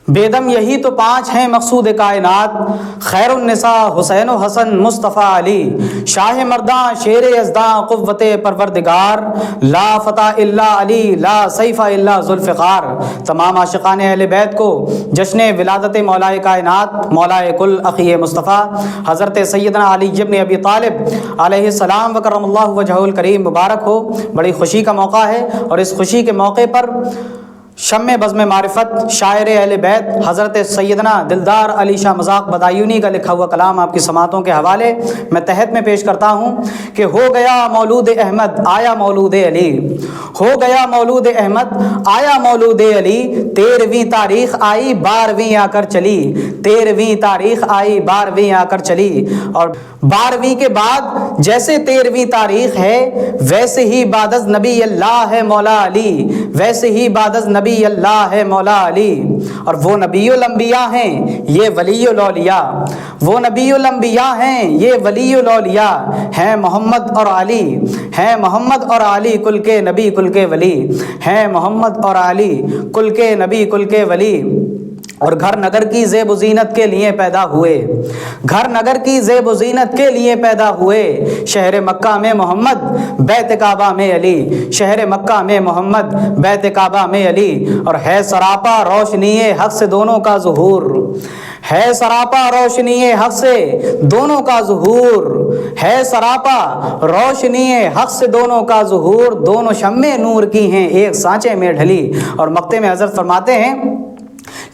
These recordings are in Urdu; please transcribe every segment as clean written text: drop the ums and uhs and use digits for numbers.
بیدم یہی تو پانچ ہیں مقصود کائنات، خیر النساء حسین و حسن مصطفیٰ علی، شاہ مرداں شیر یزداں قوت پروردگار، لا فتح الا علی لا سیف الا ذوالفقار۔ تمام عاشقان اہل بیت کو جشن ولادت مولائے کائنات مولائے کل اخی مصطفیٰ حضرت سیدنا علی بن ابی طالب علیہ السلام وکرم اللہ وجہہ الکریم مبارک ہو۔ بڑی خوشی کا موقع ہے، اور اس خوشی کے موقع پر شمع بزم معرفت شاعر اہل بیت حضرت سیدنا دلدار علی شاہ مذاق بدایونی کا لکھا ہوا کلام آپ کی سماعتوں کے حوالے میں تحت میں پیش کرتا ہوں کہ ہو گیا مولود احمد آیا مولود علی، ہو گیا مولود احمد آیا مولود علی، 13ویں تاریخ آئی 12ویں آ کر چلی، 13ویں تاریخ آئی 12ویں آ کر چلی۔ اور 12ویں کے بعد جیسے 13ویں تاریخ ہے ویسے ہی بعد از نبی اللہ ہے مولا علی، ویسے ہی بعد از نبی اللہ ہے مولا علی۔ اور وہ نبی الانبیاء ہیں یہ ولی الاولیاء، وہ نبی الانبیاء ہیں یہ ولی الاولیاء، ہیں محمد اور علی، ہیں محمد اور علی کل کے نبی کل کے ولی، ہیں محمد اور علی کل کے نبی کل کے ولی۔ اور گھر نگر کی زیب و زینت کے لیے پیدا ہوئے، گھر نگر کی زیب و زینت کے لیے پیدا ہوئے، شہر مکہ میں محمد بیت کعبہ میں علی، شہر مکہ میں محمد بیت کعبہ میں علی۔ اور ہے سراپا روشنی حق سے دونوں کا ظہور، ہے سراپا روشنی حق سے دونوں کا ظہور، ہے سراپا روشنی حق سے دونوں کا ظہور، دونوں شمع نور کی ہیں ایک سانچے میں ڈھلی۔ اور مقطع میں حضرت فرماتے ہیں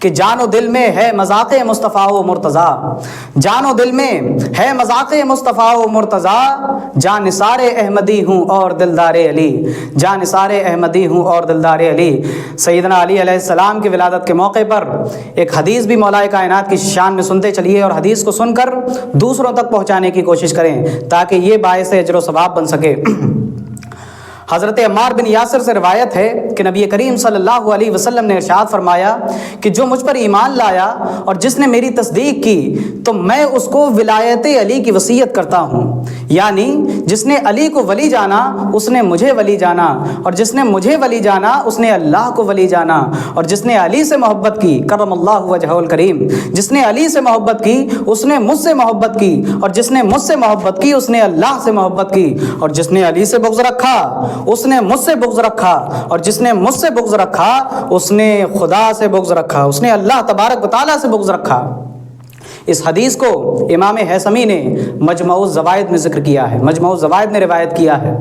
کہ جان و دل میں ہے مذاق مصطفیٰ و مرتضیٰ، جان و دل میں ہے مذاق مصطفیٰ و مرتضیٰ، جان نثار احمدی ہوں اور دلدار علی، جان نثار احمدی ہوں اور دلدار علی۔ سیدنا علی علیہ السلام کی ولادت کے موقع پر ایک حدیث بھی مولا کائنات کی شان میں سنتے چلیے، اور حدیث کو سن کر دوسروں تک پہنچانے کی کوشش کریں تاکہ یہ باعث اجر و ثواب بن سکے۔ حضرت عمار بن یاسر سے روایت ہے کہ نبی کریم صلی اللہ علیہ وسلم نے ارشاد فرمایا کہ جو مجھ پر ایمان لایا اور جس نے میری تصدیق کی تو میں اس کو ولایت علی کی وصیت کرتا ہوں، یعنی جس نے علی کو ولی جانا اس نے مجھے ولی جانا، اور جس نے مجھے ولی جانا اس نے اللہ کو ولی جانا، اور جس نے علی سے محبت کی کرم اللہ وجہہ الکریم، جس نے علی سے محبت کی اس نے مجھ سے محبت کی، اور جس نے مجھ سے محبت کی اس نے اللہ سے محبت کی، اور جس نے علی سے بغض رکھا اس نے مجھ سے بغض رکھا، اور جس نے مجھ سے بغض رکھا اس نے خدا سے بغض رکھا، اس نے اللہ تبارک و تعالیٰ سے بغض رکھا۔ اس حدیث کو امام حیثمی نے مجمع الزوائد میں ذکر کیا ہے، مجمع الزوائد میں روایت کیا ہے۔